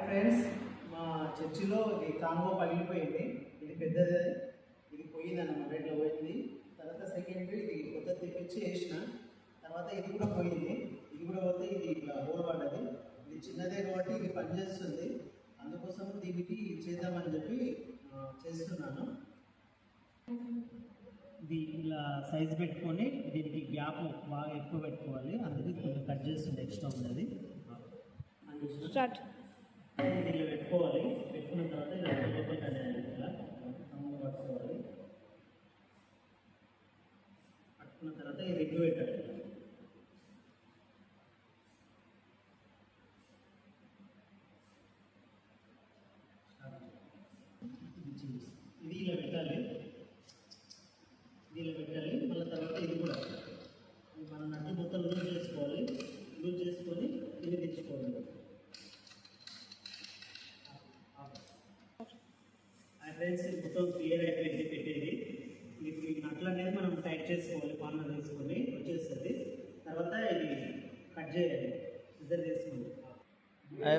Friends, మా చర్చిలో ఇది కాంగో పగిలిపోయింది. ఇది పెద్దది, ఇది పోయిందన్నమాట. ఇట్లా పోయింది. తర్వాత సెకండ్ ఇది కొత్త తెప్పించి వేసిన తర్వాత ఇది కూడా పోయింది. ఇది కూడా పోతే ఇది ఇట్లా హోల్ పడ్డది. ఇది చిన్నదే కాబట్టి ఇది పనిచేస్తుంది. అందుకోసం దీనికి చేద్దామని చెప్పి చేస్తున్నాను. ఇది ఇలా సైజ్ పెట్టుకొని దీనికి గ్యాప్ బాగా ఎక్కువ పెట్టుకోవాలి. అందుకే కొంచెం కట్ చేస్తుంది, ఎక్స్ట్రా ఉన్నది. స్టార్ట్ దీనిలో పెట్టుకోవాలి. పెట్టుకున్న తర్వాత ఇలా లోపల కట్టాలి. ఇలా పట్టుకోవాలి. పట్టుకున్న తర్వాత ఇది ఎక్కువ పెట్టాలి. ఇది ఇలా పెట్టాలి. దీనిలో పెట్టాలి. మళ్ళీ తర్వాత ఇది కూడా మన నట్టు మొత్తం లూజ్ చేసుకోవాలి. లూజ్ చేసుకొని ఇది తెచ్చుకోవాలి. ఫ్రెండ్స్, మొత్తం క్లియర్ అయిపోయింది పెట్టేది. ఇది నట్లు అనేది మనం టైట్ చేసుకోవాలి. కార్నర్ తీసుకొని వచ్చేస్తుంది. తర్వాత ఇది కట్ చేయాలి, సిజర్ చేసుకొని.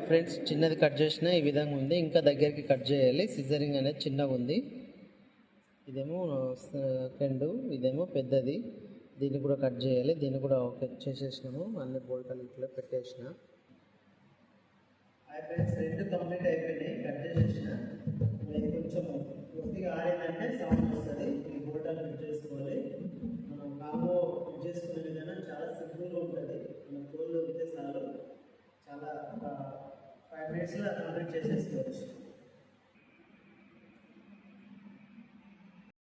ఫ్రెండ్స్, చిన్నది కట్ చేసిన ఈ విధంగా ఉంది. ఇంకా దగ్గరికి కట్ చేయాలి. సిజరింగ్ అనేది చిన్నగా ఉంది. ఇదేమో సెకండ్, ఇదేమో పెద్దది. దీన్ని కూడా కట్ చేయాలి. దీన్ని కూడా కట్ చేసేసినాము. అన్ని బోల్టాలు ఇట్లా పెట్టేసిన. ఫ్రెండ్స్, రెండు కంప్లీట్ అయిపోయినాయి. కట్ చేసేసిన. ఇది కొంచెం పూర్తిగా ఆరేదంటే సౌండ్ వస్తుంది. ఈ బోల్టాలు ఫిట్ చేసుకోవాలి. మనం కాంబో ఫిట్ చేసుకునే విధానం చాలా సింపుల్గా ఉంటుంది. మన తోలు ఉద్దేశాలు చాలా 5 minutes కంప్లీట్ చేసేసుకోవచ్చు.